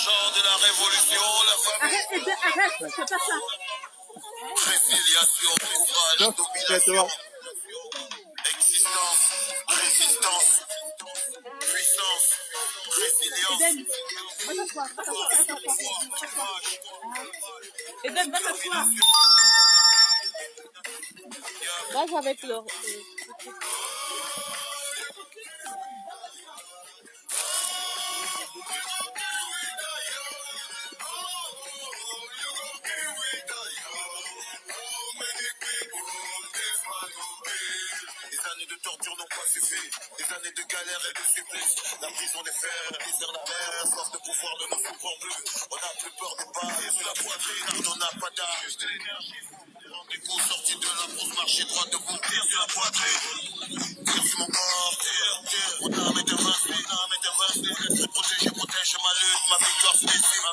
chant de la révolution, la famille. Arrête, c'est pas ça. Résiliation, courage, domination. Existence, résistance, puissance, résilience. Eden, va t'asseoir. Va jouer avec le... Des années de torture n'ont pas suffi, des années de galère et de supplice. La prison des fers, la misère, la mer, la force de pouvoir ne nous comprend plus. On n'a plus peur des balles sur la poitrine, on n'a pas d'armes, juste l'énergie. Rendez-vous sortis de la brousse, marcher droit debout, tire sur la poitrine. Tire sur mon corps, tire. Mon âme est invincible, Laisse-le protéger, protège ma lutte, ma victoire se décide,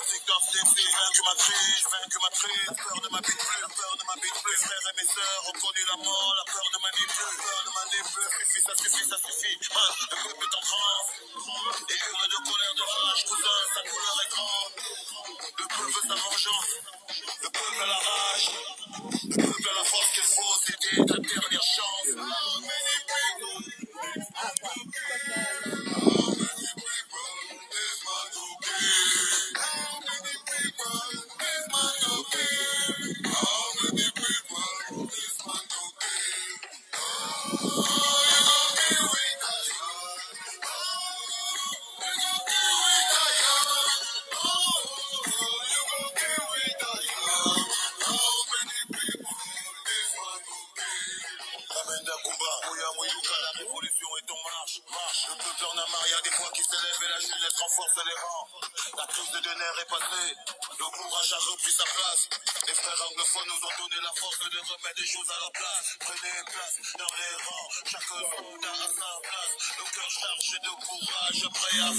vaincu ma crise, la peur ne m'habite plus, frères et mes sœurs ont connu la mort, la peur ne m'anime plus, ça suffit, le peuple est en transe, et hurle de colère, de rage, cousin, sa couleur est grande, le peuple veut sa vengeance, le peuple a la rage, le peuple a la force qu'il faut, c'était ta dernière chance. La révolution est en marche. Le peuple en a marre, y a des voix qui s'élèvent et la jeunesse renforce les rangs. La crise de nerfs est passée, le courage a repris sa place. Les frères anglophones nous ont donné la force de remettre des choses à leur place. Prenez place dans les rangs, chaque soldat à sa place. Le cœur chargé de courage, prêt à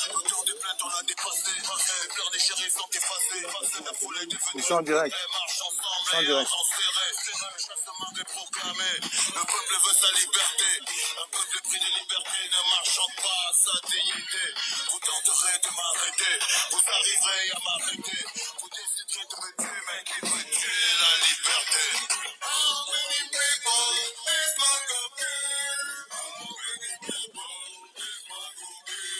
le tour des plaintes, on l'a dépassé. Les pleurs des chéris sont effacés. La foule est devenue. Ils sont en direct. Marche ensemble et en serré. Chassement est proclamé. Le peuple veut sa liberté. Un peuple pris de liberté ne marchant pas à sa dignité. Vous tenterez de m'arrêter. Vous arriverez à m'arrêter. Vous déciderez de me tuer, mais qui veut tuer la liberté? How many people is man go kill? How many people is man go kill?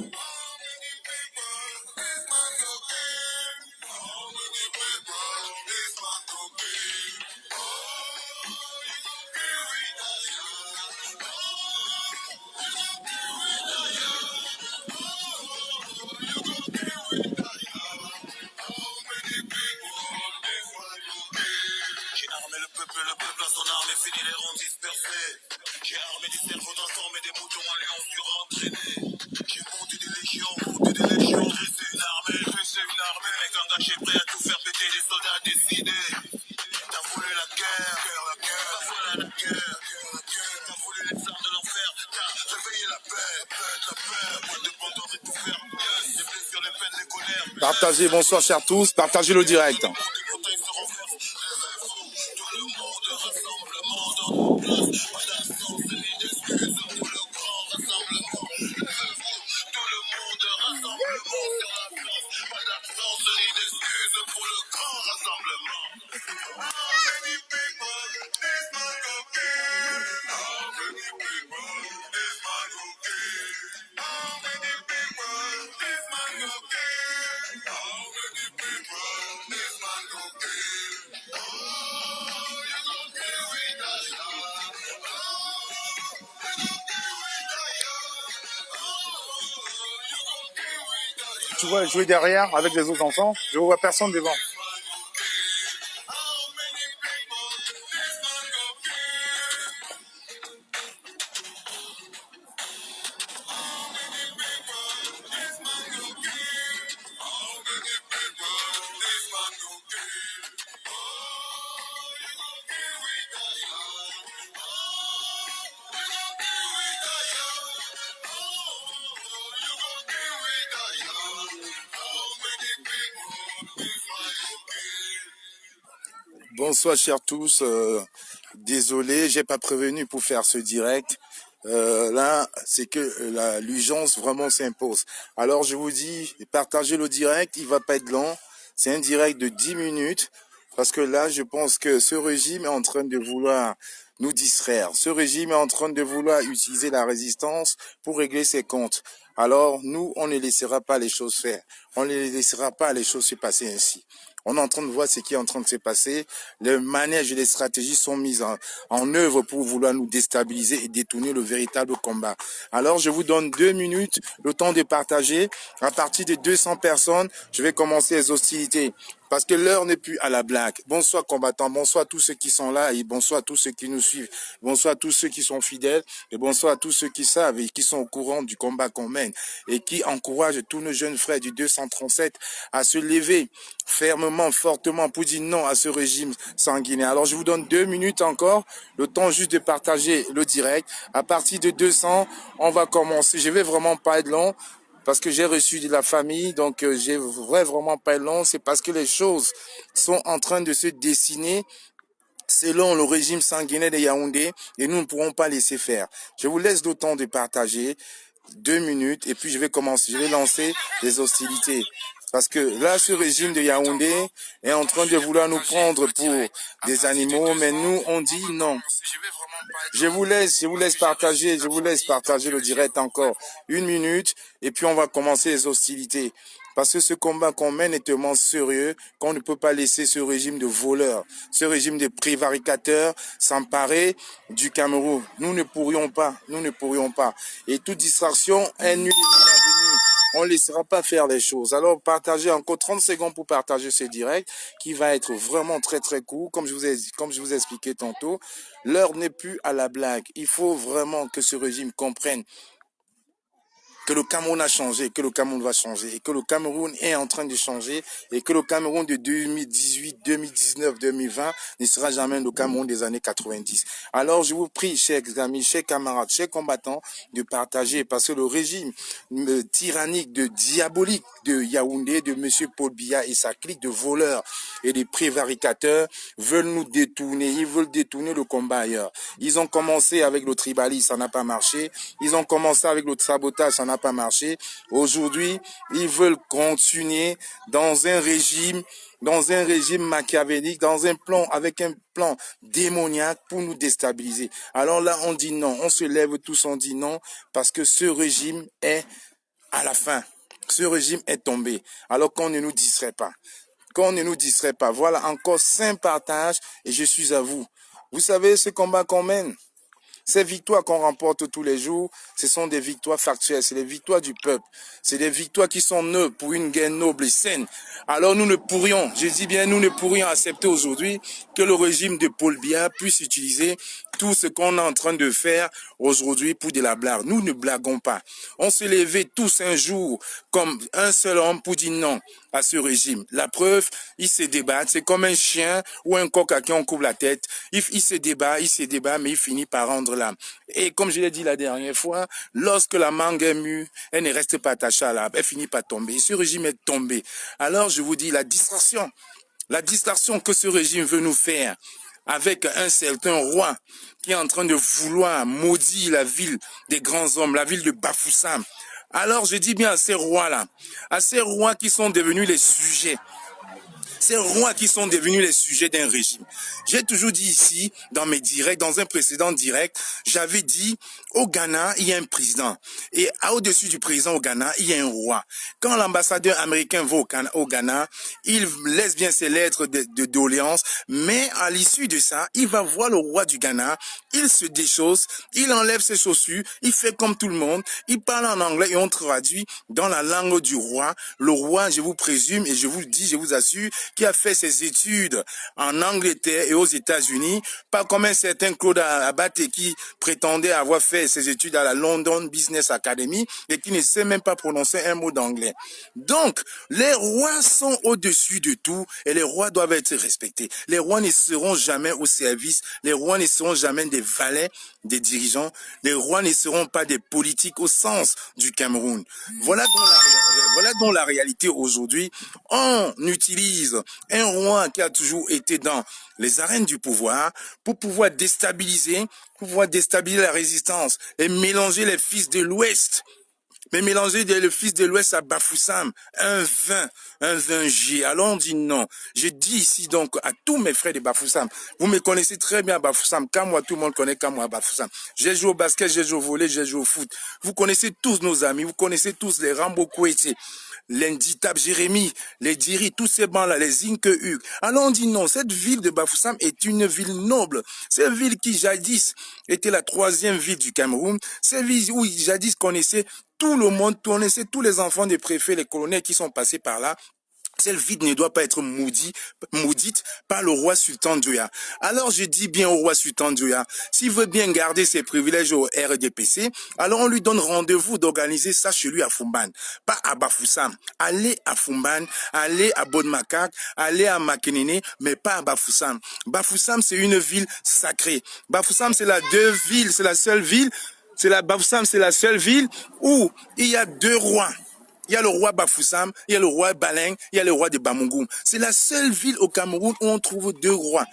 How many people is man go kill? How many people is man go kill? Oh, you go kill with a young. Oh, you go kill with a young. Oh, you go kill with a young. How many people is man go kill? J'ai armé le peuple a son arme et fini les rangs dispersés. J'ai armé du cerveau transformé des moutons en lions surentraînés. J'ai monté des légions, dressé une armée, mec engagé prêt à tout faire péter, des soldats décidés. T'as voulu la guerre, t'as voulu les armes de l'enfer, t'as réveillé la paix, moi de bandant et tout faire, les blessures, les peines, les colères. Partagez, bonsoir chers tous, partagez le direct. Tu vois jouer derrière avec les autres enfants, je vois personne devant. Bonsoir chers tous, désolé, j'ai pas prévenu pour faire ce direct. là, c'est que l'urgence vraiment s'impose. Alors, je vous dis, partagez le direct, il va pas être long. C'est un direct de 10 minutes. Parce que là, je pense que ce régime est en train de vouloir nous distraire. Ce régime est en train de vouloir utiliser la résistance pour régler ses comptes. Alors, nous, on ne laissera pas les choses faire. On ne laissera pas les choses se passer ainsi. On est en train de voir ce qui est en train de se passer. Les manèges et les stratégies sont mises en œuvre pour vouloir nous déstabiliser et détourner le véritable combat. Alors, je vous donne 2 minutes, le temps de partager. À partir de 200 personnes, je vais commencer les hostilités. Parce que l'heure n'est plus à la blague. Bonsoir combattants, bonsoir à tous ceux qui sont là et bonsoir à tous ceux qui nous suivent. Bonsoir à tous ceux qui sont fidèles et bonsoir à tous ceux qui savent et qui sont au courant du combat qu'on mène et qui encouragent tous nos jeunes frères du 237 à se lever fermement, fortement pour dire non à ce régime sanguinaire. Alors je vous donne 2 minutes encore, le temps juste de partager le direct. À partir de 200, on va commencer. Je vais vraiment pas être long. Parce que j'ai reçu de la famille, donc j'ai vraiment pas long. C'est parce que les choses sont en train de se dessiner selon le régime sanguinaire de Yaoundé et nous ne pourrons pas laisser faire. Je vous laisse le temps de partager 2 minutes et puis je vais commencer, je vais lancer les hostilités. Parce que là, ce régime de Yaoundé est en train de vouloir nous prendre pour des animaux, mais nous, on dit non. Je vous laisse partager le direct encore 1 minute et puis on va commencer les hostilités. Parce que ce combat qu'on mène est tellement sérieux qu'on ne peut pas laisser ce régime de voleurs, ce régime de prévaricateurs s'emparer du Cameroun. Nous ne pourrions pas. Et toute distraction est nulle et bienvenue. On ne laissera pas faire les choses. Alors, partagez encore 30 secondes pour partager ce direct qui va être vraiment très très court. Comme je vous ai expliqué tantôt, l'heure n'est plus à la blague. Il faut vraiment que ce régime comprenne que le Cameroun a changé, que le Cameroun va changer, et que le Cameroun est en train de changer, et que le Cameroun de 2018, 2019, 2020 ne sera jamais le Cameroun des années 90. Alors je vous prie, chers amis, chers camarades, chers combattants, de partager, parce que le régime tyrannique, diabolique de Yaoundé, de M. Paul Biya et sa clique de voleurs et de prévaricateurs veulent nous détourner, ils veulent détourner le combat ailleurs. Ils ont commencé avec le tribalisme, ça n'a pas marché. Ils ont commencé avec le sabotage, ça n'a pas marché. Aujourd'hui, ils veulent continuer dans un régime machiavélique, avec un plan démoniaque pour nous déstabiliser. Alors là, on dit non, on se lève tous, on dit non, parce que ce régime est à la fin. Ce régime est tombé, alors qu'on ne nous distrait pas. Voilà, encore 5 partages et je suis à vous. Vous savez ce combat qu'on mène? Ces victoires qu'on remporte tous les jours, ce sont des victoires factuelles, c'est des victoires du peuple. C'est des victoires qui sont neuves pour une guerre noble et saine. Alors nous ne pourrions accepter aujourd'hui que le régime de Paul Biya puisse utiliser tout ce qu'on est en train de faire aujourd'hui pour de la blague. Nous ne blaguons pas. On se levait tous un jour comme un seul homme pour dire non à ce régime. La preuve, ils se débattent. C'est comme un chien ou un coq à qui on coupe la tête. Il se débat, mais il finit par rendre l'âme. Et comme je l'ai dit la dernière fois, lorsque la mangue est mûre, elle ne reste pas attachée à l'arbre. Elle finit par tomber. Et ce régime est tombé. Alors je vous dis, la distraction que ce régime veut nous faire, avec un certain roi qui est en train de vouloir maudire la ville des grands hommes, la ville de Bafoussam. Alors je dis bien à ces rois-là, à ces rois qui sont devenus les sujets, ces rois qui sont devenus les sujets d'un régime. J'ai toujours dit ici, dans mes directs, dans un précédent direct, j'avais dit, au Ghana, il y a un président. Et au-dessus du président au Ghana, il y a un roi. Quand l'ambassadeur américain va au Ghana, il laisse bien ses lettres de doléances, mais à l'issue de ça, il va voir le roi du Ghana, il se déchausse, il enlève ses chaussures, il fait comme tout le monde, il parle en anglais et on traduit dans la langue du roi. Le roi, je vous présume, et je vous le dis, je vous assure, qui a fait ses études en Angleterre et aux États-Unis, pas comme un certain Claude Abate qui prétendait avoir fait ses études à la London Business Academy et qui ne sait même pas prononcer un mot d'anglais. Donc, les rois sont au-dessus de tout et les rois doivent être respectés. Les rois ne seront jamais au service, les rois ne seront jamais des valets des dirigeants, donc la réalité aujourd'hui. On utilise un roi qui a toujours été dans les arènes du pouvoir pour pouvoir déstabiliser la résistance et mélanger les fils de l'Ouest. Mais mélanger le fils de l'Ouest à Bafoussam, un vin G. Alors on dit non. Je dis ici donc à tous mes frères de Bafoussam, vous me connaissez très bien à Bafoussam, comme moi tout le monde connaît comme moi à Bafoussam. J'ai joué au basket, j'ai joué au volley, j'ai joué au foot. Vous connaissez tous nos amis, vous connaissez tous les Rambo Kouété, l'Inditab Jérémy, les Diri, tous ces bancs-là, les Inke Hugues. Alors on dit non, cette ville de Bafoussam est une ville noble. Cette ville qui jadis était la 3e ville du Cameroun. Cette ville où jadis connaissait tout le monde, connaissait tous les enfants des préfets, les colonels qui sont passés par là. Cette ville ne doit pas être maudite par le roi Sultan Douya. Alors je dis bien au roi Sultan Douya, s'il veut bien garder ses privilèges au RDPC, alors on lui donne rendez-vous d'organiser ça chez lui à Fumban, pas à Bafoussam. Allez à Fumban, allez à Bodmakak, allez à Makenene, mais pas à Bafoussam. Bafoussam, c'est une ville sacrée. Bafoussam, c'est la seule ville où il y a 2 rois. Il y a le roi Bafoussam, il y a le roi Baleng, il y a le roi de Bamungum. C'est la seule ville au Cameroun où on trouve 2 rois.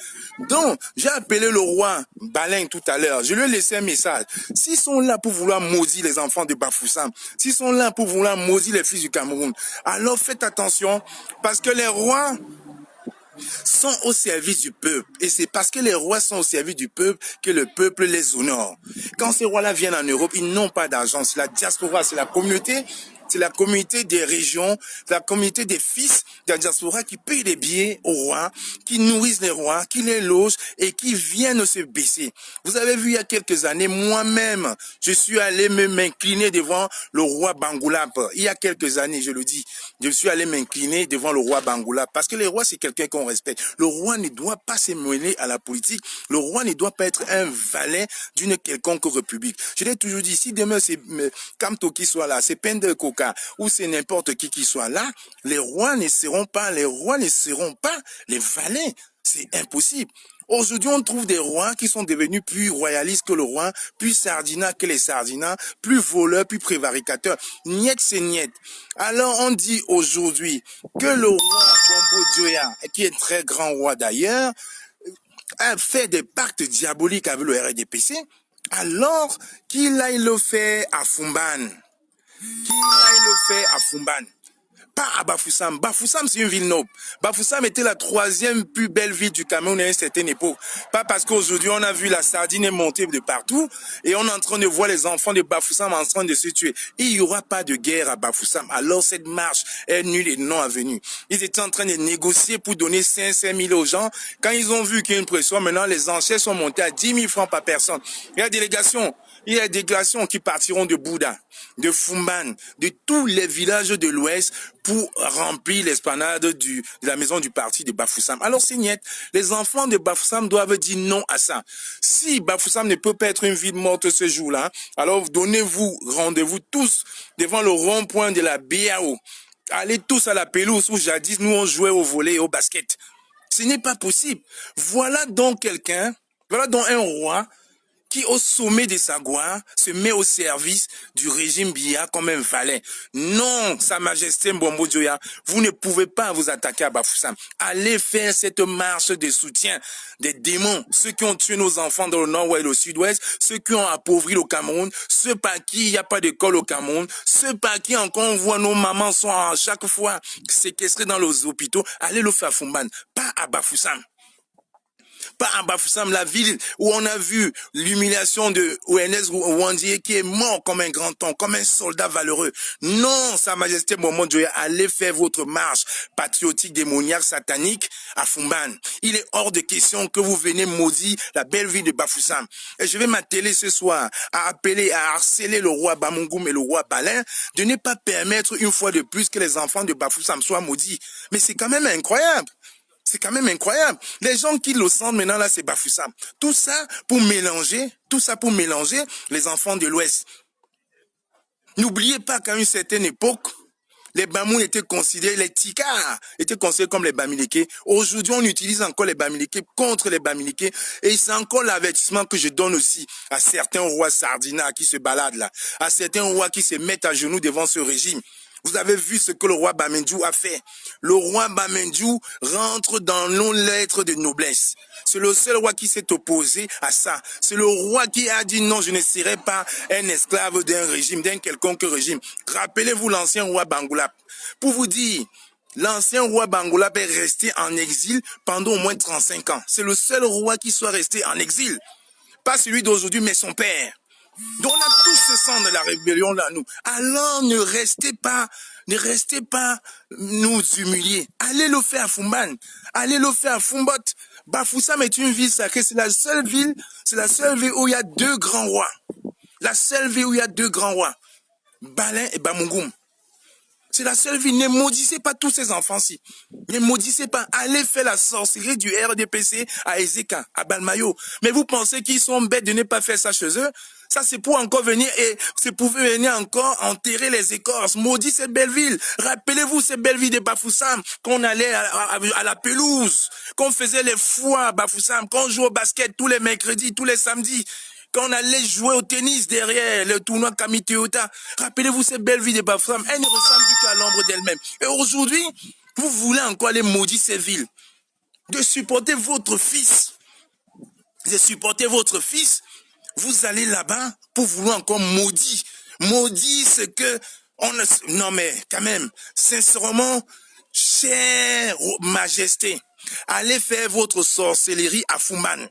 Donc, j'ai appelé le roi Baleng tout à l'heure. Je lui ai laissé un message. S'ils sont là pour vouloir maudire les enfants de Bafoussam, s'ils sont là pour vouloir maudire les fils du Cameroun, alors faites attention parce que les rois sont au service du peuple. Et c'est parce que les rois sont au service du peuple que le peuple les honore. Quand ces rois-là viennent en Europe, ils n'ont pas d'argent. C'est la diaspora, c'est la communauté des régions, la communauté des fils de la diaspora qui payent les billets aux rois, qui nourrissent les rois, qui les logent et qui viennent se baisser. Vous avez vu il y a quelques années, moi-même, je suis allé m'incliner devant le roi Bangoulap. Il y a quelques années, je le dis, je suis allé m'incliner devant le roi Bangoulap parce que le roi, c'est quelqu'un qu'on respecte. Le roi ne doit pas se mêler à la politique. Le roi ne doit pas être un valet d'une quelconque république. Je l'ai toujours dit, si demain c'est Kamto qui soit là, c'est Pende Koka, ou c'est n'importe qui soit là, les rois ne seront pas les valets. C'est impossible. Aujourd'hui, on trouve des rois qui sont devenus plus royalistes que le roi, plus sardinats que les sardinats, plus voleurs, plus prévaricateurs. Niet, c'est niet. Alors, on dit aujourd'hui que le roi Bombo Dioya, qui est très grand roi d'ailleurs, a fait des pactes diaboliques avec le RDPC, alors qu'il aille le faire à Fumban. Pas à Bafoussam. Bafoussam, c'est une ville noble. Bafoussam était la 3e plus belle ville du Cameroun à une certaine époque. Pas parce qu'aujourd'hui, on a vu la sardine monter de partout et on est en train de voir les enfants de Bafoussam en train de se tuer. Il n'y aura pas de guerre à Bafoussam. Alors, cette marche est nulle et non avenue. Ils étaient en train de négocier pour donner 500 000 aux gens. Quand ils ont vu qu'il y a une pression, maintenant, les enchères sont montées à 10 000 francs par personne. Il y a des délégations qui partiront de Bouddha, de Fumban, de tous les villages de l'Ouest pour remplir l'esplanade de la maison du parti de Bafoussam. Alors c'est niet, les enfants de Bafoussam doivent dire non à ça. Si Bafoussam ne peut pas être une ville morte ce jour-là, alors donnez-vous rendez-vous tous devant le rond-point de la BAO. Allez tous à la pelouse où jadis nous on jouait au volley et au basket. Ce n'est pas possible. Voilà donc un roi qui au sommet de sa gloire se met au service du régime Biya comme un valet. Non, Sa Majesté Bombo Dioya, vous ne pouvez pas vous attaquer à Bafoussam. Allez faire cette marche de soutien des démons, ceux qui ont tué nos enfants dans le nord-ouest et le sud-ouest, ceux qui ont appauvri le Cameroun, ceux par qui il n'y a pas d'école au Cameroun, ceux par qui encore on voit nos mamans sont à chaque fois séquestrées dans les hôpitaux. Allez le faire à Fumban, pas à Bafoussam. Pas à Bafoussam, la ville où on a vu l'humiliation de ONS Wandié qui est mort comme un grand homme, comme un soldat valeureux. Non, Sa Majesté Bombo Dioya, allez faire votre marche patriotique démoniaque satanique à Fumban. Il est hors de question que vous venez maudire la belle ville de Bafoussam. Et je vais m'atteler ce soir à appeler, à harceler le roi Bamungum et le roi Balin de ne pas permettre une fois de plus que les enfants de Bafoussam soient maudits. Mais c'est quand même incroyable. C'est quand même incroyable. Les gens qui le sentent maintenant là, c'est Bafoussam. Tout ça pour mélanger les enfants de l'Ouest. N'oubliez pas qu'à une certaine époque, les Bamouns étaient considérés, les Tikars étaient considérés comme les Bamileke. Aujourd'hui, on utilise encore les Bamileke contre les Bamileke. Et c'est encore l'avertissement que je donne aussi à certains rois sardinats qui se baladent là, à certains rois qui se mettent à genoux devant ce régime. Vous avez vu ce que le roi Bamendjou a fait. Le roi Bamendjou rentre dans nos lettres de noblesse. C'est le seul roi qui s'est opposé à ça. C'est le roi qui a dit non, je ne serai pas un esclave d'un régime, d'un quelconque régime. Rappelez-vous l'ancien roi Bangoulap. Pour vous dire, l'ancien roi Bangoulap est resté en exil pendant au moins 35 ans. C'est le seul roi qui soit resté en exil. Pas celui d'aujourd'hui, mais son père. Donc on a tous ce sang de la rébellion là, nous. Alors ne restez pas nous humilier. Allez le faire à Fumban. Allez le faire à Fumbot. Bafoussam est une ville sacrée. C'est la seule ville où il y a deux grands rois. La seule ville où il y a deux grands rois. Balin et Bamungum. C'est la seule ville. Ne maudissez pas tous ces enfants-ci. Ne maudissez pas. Allez faire la sorcellerie du RDPC à Ezeka, à Balmayo. Mais vous pensez qu'ils sont bêtes de ne pas faire ça chez eux? Ça, c'est pour encore venir et c'est pour venir encore enterrer les écorces. Maudit ces belles villes. Rappelez-vous ces belles villes de Bafoussam, qu'on allait à la pelouse, qu'on faisait les foires à Bafoussam, qu'on jouait au basket tous les mercredis, tous les samedis. Quand on allait jouer au tennis derrière le tournoi Kami Toyota, rappelez-vous ces belles villes de Bafoussam, elles ne ressemblent plus qu'à l'ombre d'elles-mêmes. Et aujourd'hui, vous voulez encore aller maudire ces villes, de supporter votre fils, vous allez là-bas pour vouloir encore maudire ce que non mais quand même, sincèrement, chère majesté, allez faire votre sorcellerie à Fumban.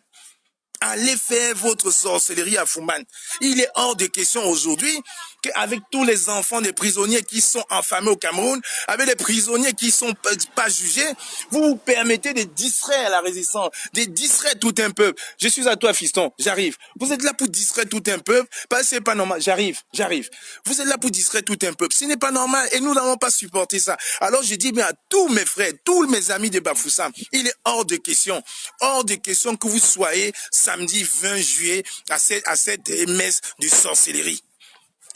Allez faire votre sorcellerie à Fumban. Il est hors de question aujourd'hui qu'avec tous les enfants des prisonniers qui sont enfamés au Cameroun, avec les prisonniers qui sont pas jugés, vous vous permettez de distraire la résistance, de distraire tout un peuple. Je suis à toi, fiston, j'arrive. Vous êtes là pour distraire tout un peuple, parce que c'est pas normal. J'arrive. Vous êtes là pour distraire tout un peuple. Ce n'est pas normal et nous n'allons pas supporter ça. Alors je dis bien à tous mes frères, tous mes amis de Bafoussam, il est hors de question que vous soyez samedi 20 juillet à cette messe de sorcellerie.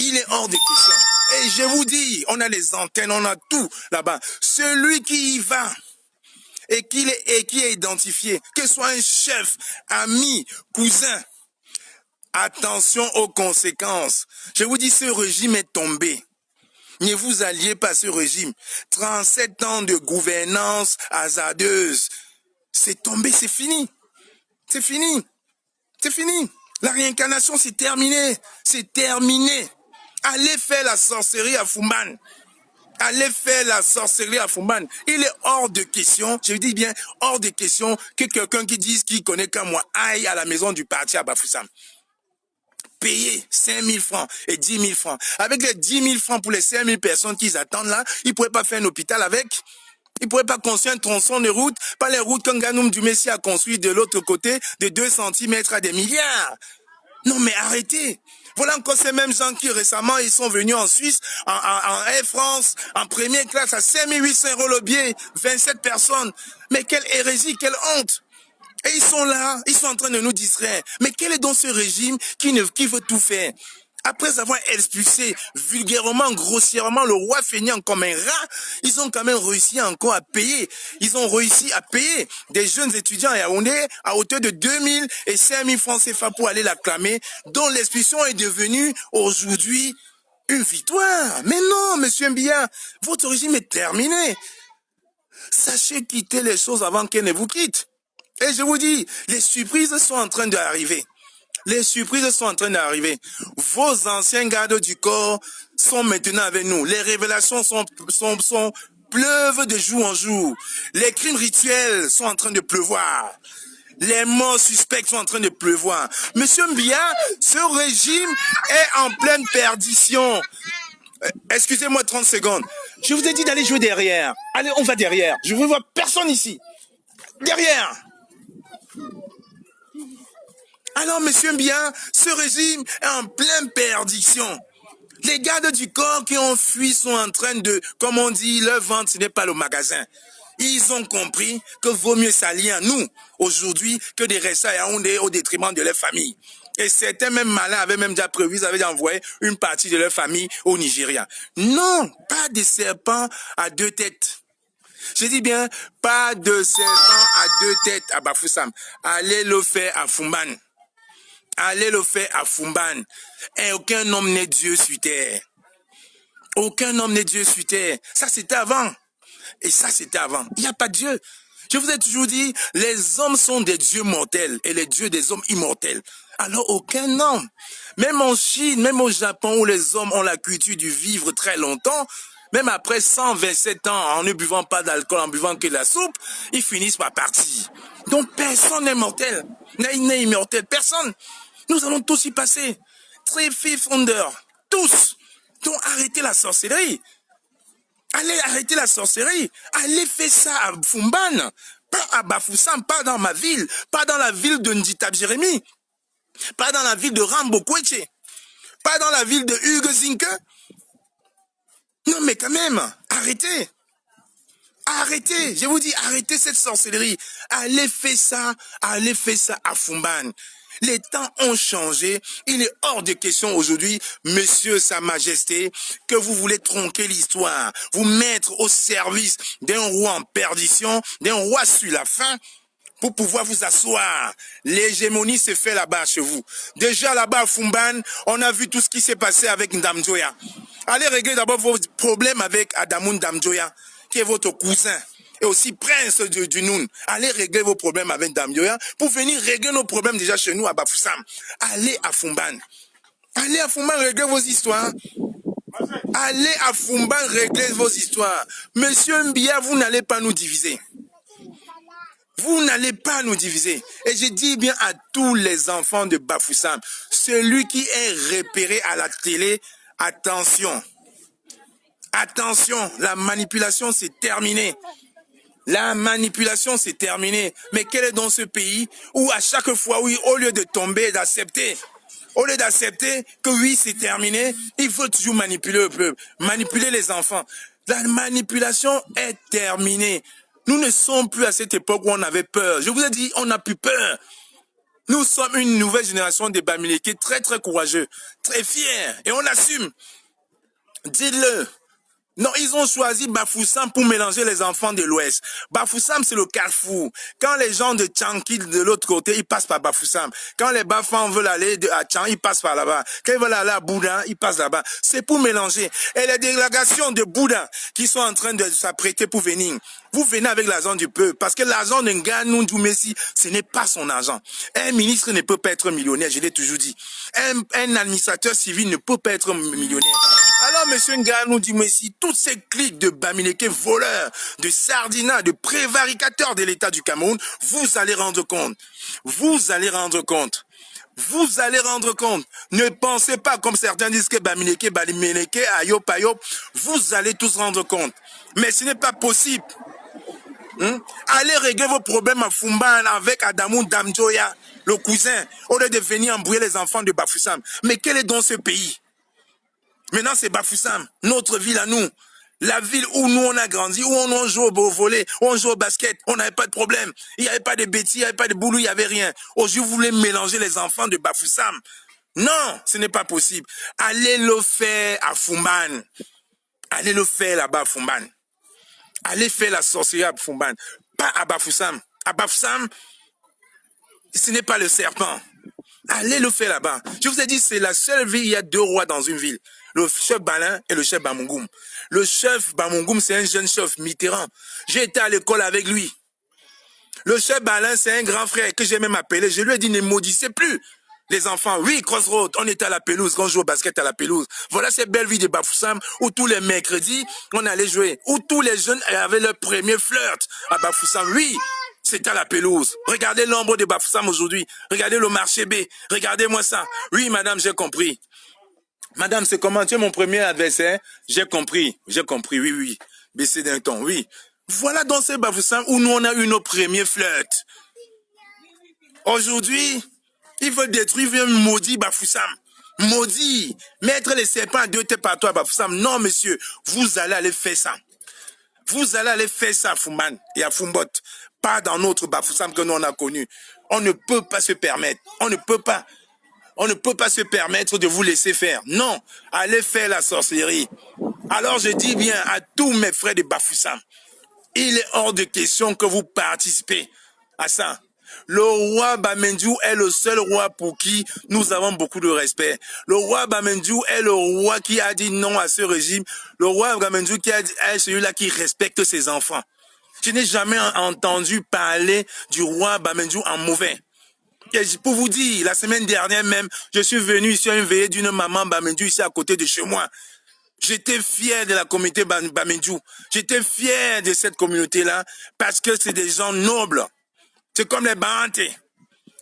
Il est hors de question. Et je vous dis, on a les antennes, on a tout là-bas. Celui qui y va et qui est identifié, que ce soit un chef, ami, cousin, attention aux conséquences. Je vous dis, ce régime est tombé. Ne vous alliez pas à ce régime. 37 ans de gouvernance hasardeuse. C'est tombé, c'est fini. C'est fini. C'est fini. La réincarnation, c'est terminé. C'est terminé. Allez faire la sorcellerie à Fumban. Allez faire la sorcellerie à Fumban. Il est hors de question, je dis bien hors de question, que quelqu'un qui dise qu'il connaît comme moi aille à la maison du parti à Bafoussam. Payer 5 000 francs et 10 000 francs. Avec les 10 000 francs pour les 5 000 personnes qu'ils attendent là, ils ne pourraient pas faire un hôpital avec. Ils ne pourraient pas construire un tronçon de route, pas les routes qu'Nganoum du Messie a construit de l'autre côté, de 2 cm à des milliards. Non mais arrêtez. Voilà encore ces mêmes gens qui récemment ils sont venus en Suisse, en Air France, en première classe à 5 800 € le billet, 27 personnes. Mais quelle hérésie, quelle honte. Et ils sont là, ils sont en train de nous distraire. Mais quel est donc ce régime qui veut tout faire? Après avoir expulsé vulgairement, grossièrement le roi feignant comme un rat, ils ont quand même réussi encore à payer. Ils ont réussi à payer des jeunes étudiants à Yaoundé à hauteur de 2 000 et 5 000 francs CFA pour aller l'acclamer, dont l'expulsion est devenue aujourd'hui une victoire. Mais non, monsieur Mbia, votre régime est terminé. Sachez quitter les choses avant qu'elles ne vous quittent. Et je vous dis, les surprises sont en train d'arriver. Les surprises sont en train d'arriver. Vos anciens gardes du corps sont maintenant avec nous. Les révélations pleuvent de jour en jour. Les crimes rituels sont en train de pleuvoir. Les morts suspects sont en train de pleuvoir. Monsieur Mbia, ce régime est en pleine perdition. Excusez-moi 30 secondes. Je vous ai dit d'aller jouer derrière. Allez, on va derrière. Je ne veux voir personne ici. Derrière. Alors, monsieur Mbia, ce régime est en pleine perdition. Les gardes du corps qui ont fui sont en train de, comme on dit, leur vente, ce n'est pas le magasin. Ils ont compris que vaut mieux s'allier à nous, aujourd'hui, que de rester à Yaoundé au détriment de leur famille. Et certains même malins avaient même déjà prévu, ils avaient envoyé une partie de leur famille au Nigeria. Non, pas de serpent à 2 têtes. Je dis bien, pas de serpent à 2 têtes à Bafoussam. Allez le faire à Fumban. Allez le faire à Fumban. Et aucun homme n'est Dieu sur terre. Aucun homme n'est Dieu sur terre. Ça, c'était avant. Et ça, c'était avant. Il n'y a pas de Dieu. Je vous ai toujours dit, les hommes sont des dieux mortels et les dieux des hommes immortels. Alors, aucun homme, même en Chine, même au Japon, où les hommes ont la culture du vivre très longtemps, même après 127 ans, en ne buvant pas d'alcool, en buvant que de la soupe, ils finissent par partir. Donc, personne n'est mortel, n'est immortel, personne. Nous allons tous y passer. Three fifth under, tous. Donc, arrêtez la sorcellerie. Allez arrêter la sorcellerie. Allez faire ça à Fumban. Pas à Bafoussam, pas dans ma ville. Pas dans la ville de Nditab Jérémy. Pas dans la ville de Rambo Kweche. Pas dans la ville de Hugues Zinke. Non mais quand même, arrêtez. Arrêtez, je vous dis, arrêtez cette sorcellerie. Allez faire ça à Fumban. Les temps ont changé. Il est hors de question aujourd'hui, Monsieur Sa Majesté, que vous voulez tronquer l'histoire, vous mettre au service d'un roi en perdition, d'un roi sur la fin, pour pouvoir vous asseoir. L'hégémonie se fait là-bas chez vous. Déjà là-bas à Fumban, on a vu tout ce qui s'est passé avec Ndamjoya. Allez régler d'abord vos problèmes avec Adamou Ndamjoya, qui est votre cousin. Et aussi prince du Noun. Allez régler vos problèmes avec Ndamjoya pour venir régler nos problèmes déjà chez nous à Bafoussam. Allez à Fumban. Allez à Fumban régler vos histoires. Allez à Fumban régler vos histoires. Monsieur Mbia, vous n'allez pas nous diviser. Vous n'allez pas nous diviser. Et je dis bien à tous les enfants de Bafoussam, celui qui est repéré à la télé, attention. Attention, la manipulation c'est terminé. La manipulation, c'est terminé. Mais quel est dans ce pays où à chaque fois, oui, au lieu de tomber, d'accepter, que oui, c'est terminé, il faut toujours manipuler le peuple, manipuler les enfants. La manipulation est terminée. Nous ne sommes plus à cette époque où on avait peur. Je vous ai dit, on n'a plus peur. Nous sommes une nouvelle génération de Bamileke très, très courageux, très fiers, et on assume. Dites-le. Non, ils ont choisi Bafoussam pour mélanger les enfants de l'Ouest. Bafoussam, c'est le carrefour. Quand les gens de Tchankil, de l'autre côté, ils passent par Bafoussam. Quand les Bafans veulent aller à Tchan, ils passent par là-bas. Quand ils veulent aller à Bouddha, ils passent là-bas. C'est pour mélanger. Et les délégations de Bouddha qui sont en train de s'apprêter pour venir, vous venez avec l'argent du peuple. Parce que l'argent de Nganou Messi, ce n'est pas son argent. Un ministre ne peut pas être millionnaire, je l'ai toujours dit. Un administrateur civil ne peut pas être millionnaire. Alors, monsieur Nganou Messi, toutes ces cliques de Bamileke voleurs, de sardinats, de prévaricateurs de l'État du Cameroun, vous allez rendre compte. Vous allez rendre compte. Vous allez rendre compte. Ne pensez pas comme certains disent que Bamileke, Ayop, Ayop. Vous allez tous rendre compte. Mais ce n'est pas possible. Allez régler vos problèmes à Fumban avec Adamou Ndamjoya, le cousin, au lieu de venir embrouiller les enfants de Bafoussam. Mais quel est donc ce pays? Maintenant, c'est Bafoussam, notre ville à nous. La ville où nous, on a grandi, où on joue au volley, où on joue au basket, on n'avait pas de problème. Il n'y avait pas de bêtises, il n'y avait pas de boulot, il n'y avait rien. Aujourd'hui, vous voulez mélanger les enfants de Bafoussam. Non, ce n'est pas possible. Allez le faire à Fumban. Allez le faire là-bas à Fumban. Allez faire la sorcellerie à Fumban. Pas à Bafoussam. À Bafoussam, ce n'est pas le serpent. Allez le faire là-bas. Je vous ai dit, c'est la seule ville, il y a deux rois dans une ville. Le chef Balin et le chef Bamungoum. Le chef Bamungoum, c'est un jeune chef Mitterrand. J'ai été à l'école avec lui. Le chef Balin, c'est un grand frère que j'ai même appelé. Je lui ai dit, ne maudissez plus les enfants. Oui, Crossroad, on était à la pelouse, quand on joue au basket à la pelouse. Voilà cette belle vie de Bafoussam où tous les mercredis, on allait jouer. Où tous les jeunes avaient leur premier flirt à Bafoussam. Oui, c'était à la pelouse. Regardez l'ombre de Bafoussam aujourd'hui. Regardez le marché B. Regardez-moi ça. Oui, madame, j'ai compris. Madame, c'est comment? Tu es mon premier adversaire? J'ai compris, oui, oui. Baissez d'un ton, oui. Voilà dans ces Bafoussam où nous, on a eu nos premiers flirts. Aujourd'hui, il veut détruire, il veut maudire Bafoussam. Maudit. Mettre les serpents à deux têtes partout à Bafoussam. Non, monsieur, vous allez aller faire ça. Vous allez aller faire ça à Fumban et à Fumbot. Pas dans notre Bafoussam que nous on a connu. On ne peut pas se permettre. On ne peut pas. On ne peut pas se permettre de vous laisser faire. Non, allez faire la sorcellerie. Alors je dis bien à tous mes frères de Bafoussam, il est hors de question que vous participez à ça. Le roi Bamendjou est le seul roi pour qui nous avons beaucoup de respect. Le roi Bamendjou est le roi qui a dit non à ce régime. Le roi Bamendjou qui a dit, est celui-là qui respecte ses enfants. Je n'ai jamais entendu parler du roi Bamendjou en mauvais. Et pour vous dire, la semaine dernière même, je suis venu ici à une veillée d'une maman Bamendjou ici à côté de chez moi. J'étais fier de la communauté Bamendjou. J'étais fier de cette communauté-là parce que c'est des gens nobles. C'est comme les Bahanté,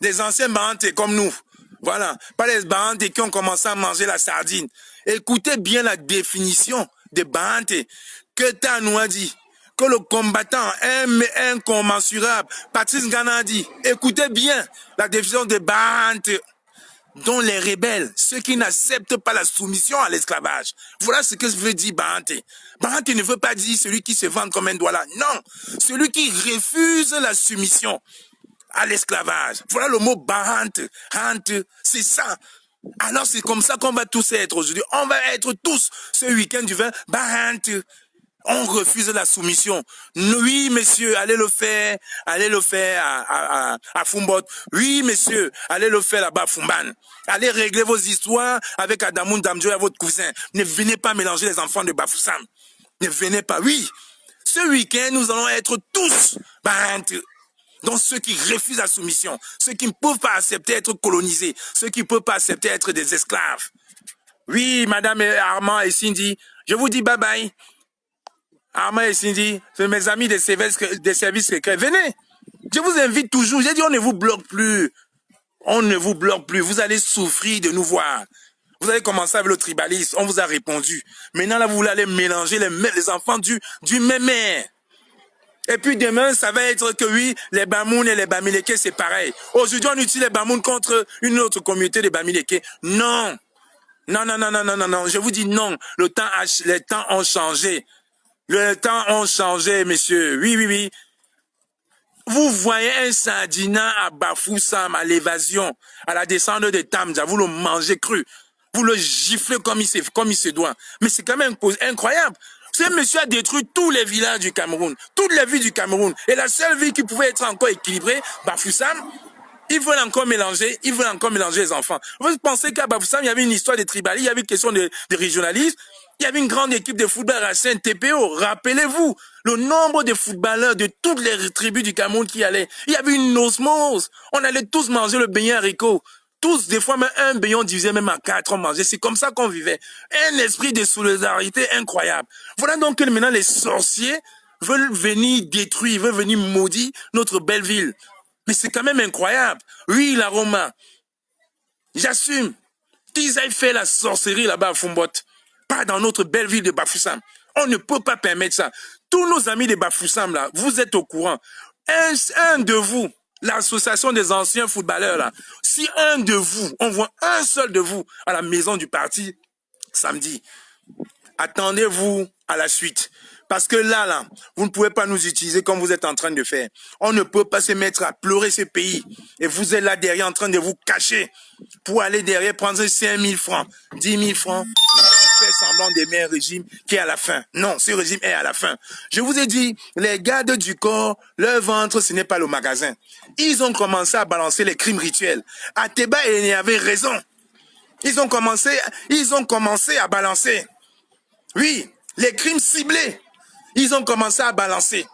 des anciens Bahanté comme nous. Voilà, pas les Bahanté qui ont commencé à manger la sardine. Écoutez bien la définition des Bahanté que Tanou a dit. Que le combattant est incommensurable. Patrice Gana a dit. Écoutez bien la définition des Bahanté, dont les rebelles, ceux qui n'acceptent pas la soumission à l'esclavage. Voilà ce que veut dire Bahanté. Bahanté ne veut pas dire celui qui se vend comme un douala. Non, celui qui refuse la soumission à l'esclavage. Voilà le mot Bahante. Hante, c'est ça. Alors c'est comme ça qu'on va tous être aujourd'hui. On va être tous ce week-end du 20 Bahante. On refuse la soumission. Oui, messieurs, allez le faire à Fumbot. Oui, messieurs, allez le faire là-bas à Fumban. Allez régler vos histoires avec Adamoun Damjo et votre cousin. Ne venez pas mélanger les enfants de Bafoussam. Ne venez pas. Oui, ce week-end, nous allons être tous Bahante. Donc ceux qui refusent la soumission, ceux qui ne peuvent pas accepter être colonisés, ceux qui ne peuvent pas accepter être des esclaves. Oui, madame Armand et Cindy, je vous dis bye bye. Armand et Cindy, c'est mes amis des services secrets. Venez, je vous invite toujours. J'ai dit on ne vous bloque plus. On ne vous bloque plus. Vous allez souffrir de nous voir. Vous allez commencer avec le tribalisme. On vous a répondu. Maintenant, là, vous voulez aller mélanger les enfants du même mère. Et puis demain, ça va être que oui, les Bamoun et les Bamileke, c'est pareil. Aujourd'hui, on utilise les Bamoun contre une autre communauté de Bamileke. Non. Non, non, non, non, non, non, non. Je vous dis non. Les temps ont changé. Les temps ont changé, messieurs. Oui, oui, oui. Vous voyez un sardinat à Bafoussam, à l'évasion, à la descente de Tamja, vous le mangez cru. Vous le giflez comme il se doit. Mais c'est quand même incroyable. Ce monsieur a détruit tous les villages du Cameroun, toutes les villes du Cameroun. Et la seule ville qui pouvait être encore équilibrée, Bafoussam, ils veulent encore mélanger les enfants. Vous pensez qu'à Bafoussam, il y avait une histoire de tribalisme, il y avait une question de régionalisme, il y avait une grande équipe de football à Saint-TPO. Rappelez-vous, le nombre de footballeurs de toutes les tribus du Cameroun qui allaient. Il y avait une osmose. On allait tous manger le beignet haricot. Tous, des fois même un beignet, on divisait même en 4, on mangeait. C'est comme ça qu'on vivait. Un esprit de solidarité incroyable. Voilà donc que maintenant les sorciers veulent venir détruire, veulent venir maudire notre belle ville. Mais c'est quand même incroyable. Oui, la Roma. J'assume qu'ils aillent faire la sorcellerie là-bas à Fumbot. Pas dans notre belle ville de Bafoussam. On ne peut pas permettre ça. Tous nos amis de Bafoussam, là, vous êtes au courant. Un de vous, l'association des anciens footballeurs, là, si un de vous, on voit un seul de vous à la maison du parti samedi, attendez-vous à la suite. Parce que là, vous ne pouvez pas nous utiliser comme vous êtes en train de faire. On ne peut pas se mettre à pleurer ce pays. Et vous êtes là derrière en train de vous cacher pour aller derrière prendre 5 000 francs, 10 000 francs, faire semblant d'aimer un régime qui est à la fin. Non, ce régime est à la fin. Je vous ai dit, les gardes du corps, leur ventre, ce n'est pas le magasin. Ils ont commencé à balancer les crimes rituels. Ateba et Ene avaient raison. Ils ont commencé à balancer. Oui, les crimes ciblés. Ils ont commencé à balancer.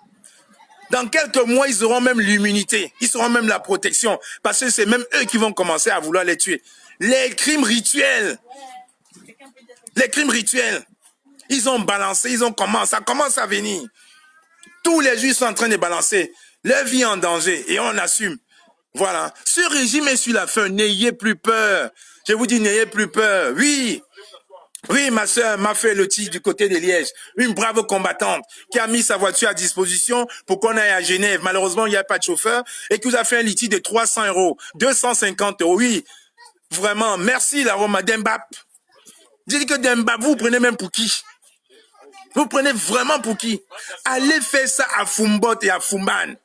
Dans quelques mois, ils auront même l'immunité. Ils auront même la protection. Parce que c'est même eux qui vont commencer à vouloir les tuer. Les crimes rituels. Les crimes rituels. Ils ont balancé, ça commence à venir. Tous les juifs sont en train de balancer. Leur vie est en danger et on assume. Voilà. Ce régime est sur la fin. N'ayez plus peur. Je vous dis, n'ayez plus peur. Oui. Oui, ma soeur m'a fait le tir du côté de Liège. Une brave combattante qui a mis sa voiture à disposition pour qu'on aille à Genève. Malheureusement, il n'y a pas de chauffeur et qui nous a fait un litige de 300 €, 250 €. Oui, vraiment. Merci, la Roma Dembap. J'ai dit que Dembap, vous prenez même pour qui? Vous prenez vraiment pour qui? Allez faire ça à Fumbot et à Fumban.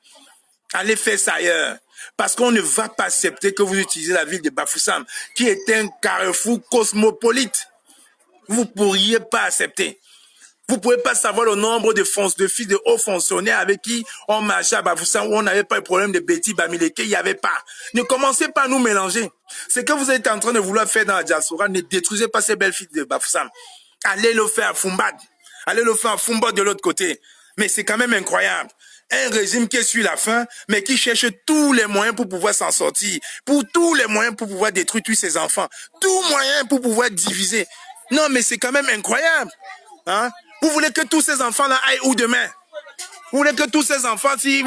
Allez faire ça ailleurs. Parce qu'on ne va pas accepter que vous utilisez la ville de Bafoussam, qui est un carrefour cosmopolite. Vous ne pourriez pas accepter. Vous ne pouvez pas savoir le nombre de fils de hauts fonctionnaires avec qui on marchait à Bafoussam, où on n'avait pas de problème de Betty Bamileke, il n'y avait pas. Ne commencez pas à nous mélanger. Ce que vous êtes en train de vouloir faire dans la diaspora, ne détruisez pas ces belles filles de Bafoussam. Allez le faire à Fumbad. Allez le faire à Fumbad de l'autre côté. Mais c'est quand même incroyable. Un régime qui est sur la faim, mais qui cherche tous les moyens pour pouvoir s'en sortir. Pour tous les moyens pour pouvoir détruire tous ses enfants. Tous moyens pour pouvoir diviser. Non, mais c'est quand même incroyable. Hein? Vous voulez que tous ces enfants-là aillent où demain? Vous voulez que tous ces enfants-ci,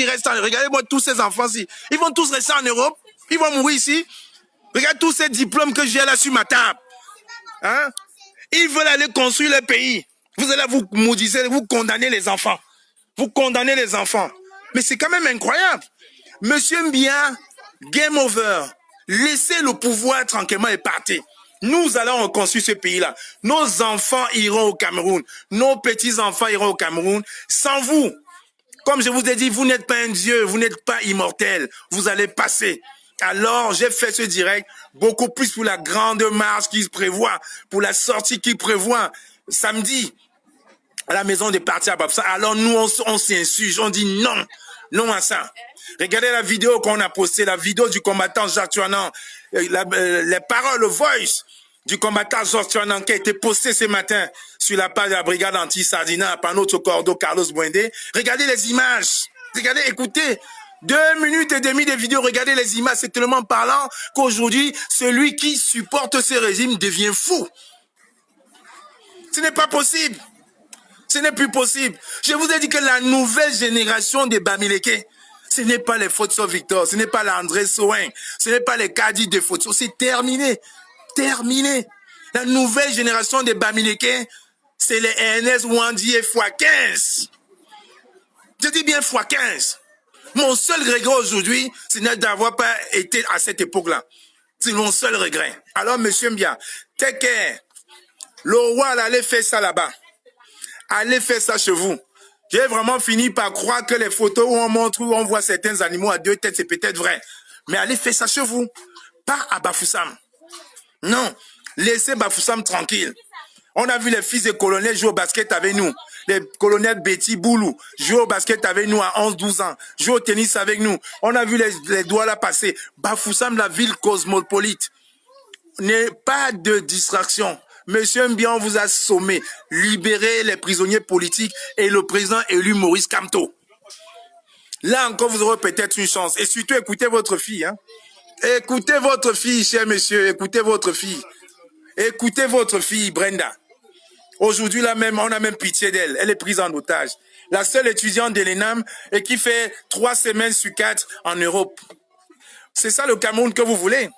restent en... Regardez-moi tous ces enfants-ci. Ils vont tous rester en Europe. Ils vont mourir ici. Regarde tous ces diplômes que j'ai là sur ma table. Hein? Ils veulent aller construire le pays. Vous allez vous maudissez, vous condamnez les enfants. Vous condamnez les enfants. Mais c'est quand même incroyable. Monsieur Mbia, game over. Laissez le pouvoir tranquillement et partez. Nous allons reconstruire ce pays-là. Nos enfants iront au Cameroun. Nos petits-enfants iront au Cameroun. Sans vous, comme je vous ai dit, vous n'êtes pas un dieu, vous n'êtes pas immortel. Vous allez passer. Alors, j'ai fait ce direct beaucoup plus pour la grande marche qui se prévoit, pour la sortie qui prévoit samedi à la maison des partis à Bafoussam. Alors, nous, on s'insurge, on dit non, non à ça. Regardez la vidéo qu'on a postée, la vidéo du combattant Jacques Tuanan, les paroles, le voice du combattant Jacques Tuanan qui a été posté ce matin sur la page de la brigade anti-Sardina par notre cordeau Carlos Bouindé. Regardez les images. Regardez, écoutez. 2 minutes et demie de vidéo, regardez les images. C'est tellement parlant qu'aujourd'hui, celui qui supporte ce régime devient fou. Ce n'est pas possible. Ce n'est plus possible. Je vous ai dit que la nouvelle génération des Bamileke, ce n'est pas les Foto Victor, ce n'est pas l'André Soin, ce n'est pas les Kadi de Foto. C'est terminé. Terminé. La nouvelle génération des Bamileke, c'est les Ernest Wandi x15. Je dis bien x15. Mon seul regret aujourd'hui, c'est d'avoir pas été à cette époque-là. C'est mon seul regret. Alors, monsieur Mbia, take care. Le roi allait faire ça là-bas. Allez faire ça chez vous. J'ai vraiment fini par croire que les photos où on montre, où on voit certains animaux à 2 têtes, c'est peut-être vrai. Mais allez faire ça chez vous. Pas à Bafoussam. Non. Laissez Bafoussam tranquille. On a vu les fils des colonels jouer au basket avec nous. Les colonels Betty Boulou jouer au basket avec nous à 11-12 ans. Jouer au tennis avec nous. On a vu les doigts là passer. Bafoussam, la ville cosmopolite. N'est pas de distraction. Monsieur Mbia, on vous a sommé. Libérez les prisonniers politiques et le président élu Maurice Kamto. Là encore, vous aurez peut-être une chance. Et surtout, écoutez votre fille. Hein. Écoutez votre fille, cher monsieur. Écoutez votre fille. Écoutez votre fille, Brenda. Aujourd'hui, là même, on a même pitié d'elle. Elle est prise en otage. La seule étudiante de l'ENAM et qui fait 3 semaines sur 4 en Europe. C'est ça le Cameroun que vous voulez?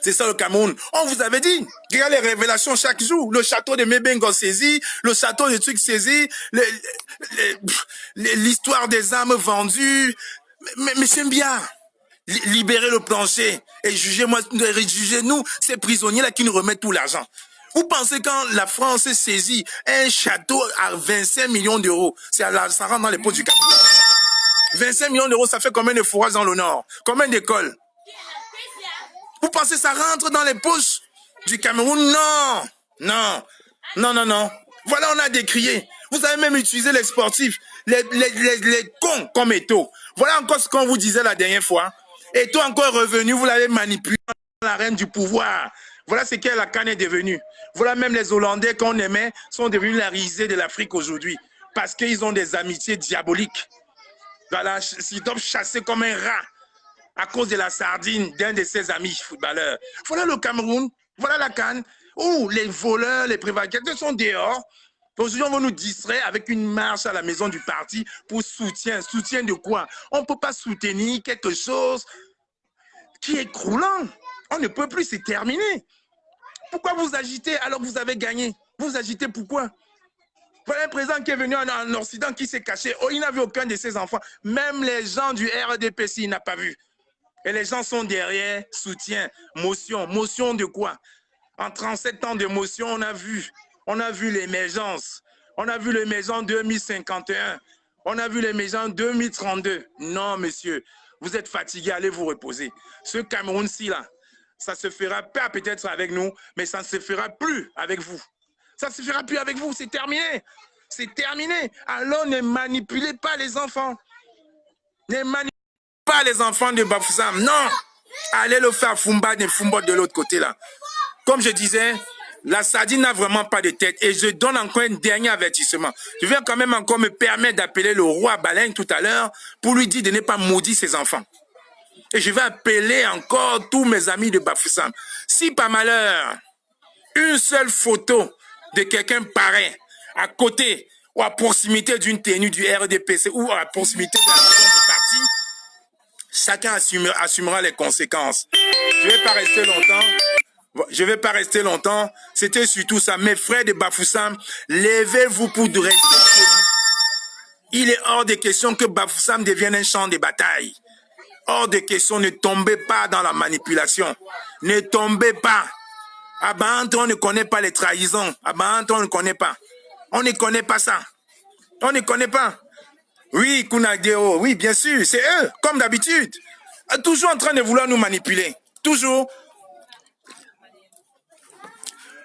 C'est ça le Cameroun. On vous avait dit. Regardez les révélations chaque jour. Le château de Mebengo saisi, le château de trucs saisi, l'histoire des armes vendues. Mais monsieur Mbia, libérez le plancher et jugez-nous ces prisonniers-là qui nous remettent tout l'argent. Vous pensez quand la France saisit un château à 25 millions d'euros, ça rentre dans les poches du Cameroun. 25 millions d'euros, ça fait combien de fourrages dans le Nord? Combien d'écoles? Vous pensez que ça rentre dans les poches du Cameroun? Non, non, non, non, non. Voilà, on a décrié. Vous avez même utilisé les sportifs, les cons comme Eto'o. Voilà encore ce qu'on vous disait la dernière fois. Eto'o encore revenu, vous l'avez manipulé dans la reine du pouvoir. Voilà ce qu'elle la CAN est devenue. Voilà même les Hollandais qu'on aimait sont devenus la risée de l'Afrique aujourd'hui. Parce qu'ils ont des amitiés diaboliques. Voilà, ils doivent chasser comme un rat à cause de la sardine d'un de ses amis footballeurs. Voilà le Cameroun, voilà la CAN, où les voleurs, les prévaricateurs sont dehors. Aujourd'hui, on va nous distraire avec une marche à la maison du parti pour soutien. Soutien de quoi? On ne peut pas soutenir quelque chose qui est croulant. On ne peut plus, c'est terminé. Pourquoi vous agitez alors que vous avez gagné? Vous agitez pourquoi? Voilà un président qui est venu en Occident qui s'est caché. Oh, il n'a vu aucun de ses enfants. Même les gens du RDPC, il n'a pas vu. Et les gens sont derrière, soutien, motion. Motion de quoi? En 37 ans de motion, on a vu l'émergence. On a vu l'émergence 2051. On a vu l'émergence 2032. Non, monsieur, vous êtes fatigué, allez vous reposer. Ce Cameroun-ci, là, ça se fera pas peut-être avec nous, mais ça ne se fera plus avec vous. Ça ne se fera plus avec vous, c'est terminé. C'est terminé. Alors ne manipulez pas les enfants. Ne manipulez pas les enfants de Bafoussam. Non. Allez le faire Fumba de l'autre côté là. Comme je disais, la sardine n'a vraiment pas de tête. Et je donne encore un dernier avertissement. Je vais quand même encore me permettre d'appeler le roi Baleine tout à l'heure pour lui dire de ne pas maudire ses enfants. Et je vais appeler encore tous mes amis de Bafoussam. Si par malheur, une seule photo de quelqu'un paraît à côté ou à proximité d'une tenue du RDPC ou à proximité de la maison du parti, chacun assumera les conséquences. Je ne vais pas rester longtemps. Je ne vais pas rester longtemps. C'était surtout ça. Mes frères de Bafoussam, levez-vous pour rester chez vous. Il est hors de question que Bafoussam devienne un champ de bataille. Hors de question, ne tombez pas dans la manipulation. Ne tombez pas. À Bante, on ne connaît pas les trahisons. À Bante, on ne connaît pas. On ne connaît pas ça. On ne connaît pas. Oui, Kunageo, oui, bien sûr, c'est eux, comme d'habitude. Toujours en train de vouloir nous manipuler. Toujours.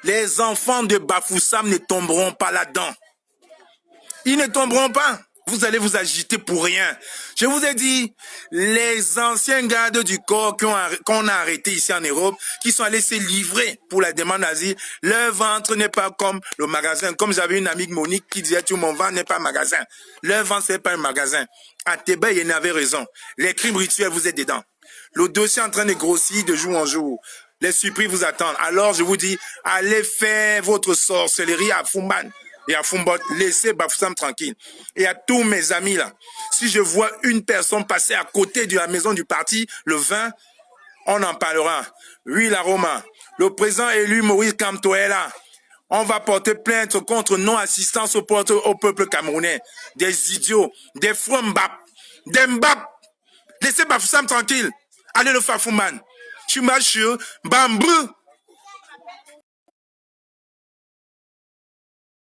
Les enfants de Bafoussam ne tomberont pas là-dedans. Ils ne tomberont pas. Vous allez vous agiter pour rien. Je vous ai dit, les anciens gardes du corps qu'on a arrêtés ici en Europe, qui sont allés se livrer pour la demande d'asile, leur ventre n'est pas comme le magasin. Comme j'avais une amie Monique qui disait, tout mon ventre n'est pas un magasin. Leur ventre, c'est pas un magasin. À Tébé, il avait raison. Les crimes rituels, vous êtes dedans. Le dossier est en train de grossir de jour en jour. Les surprises vous attendent. Alors, je vous dis, allez faire votre sorcellerie à Fumban et à Fumbot. Laissez Bafoussam tranquille. Et à tous mes amis là, si je vois une personne passer à côté de la maison du parti, le 20, on en parlera. Oui, la Roma, le président élu Maurice Kamto est là. On va porter plainte contre non-assistance au peuple camerounais. Des idiots, des fous mbap, des mbap. Laissez Bafoussam tranquille. Allez le faire Fumban. Chumachu, bambou.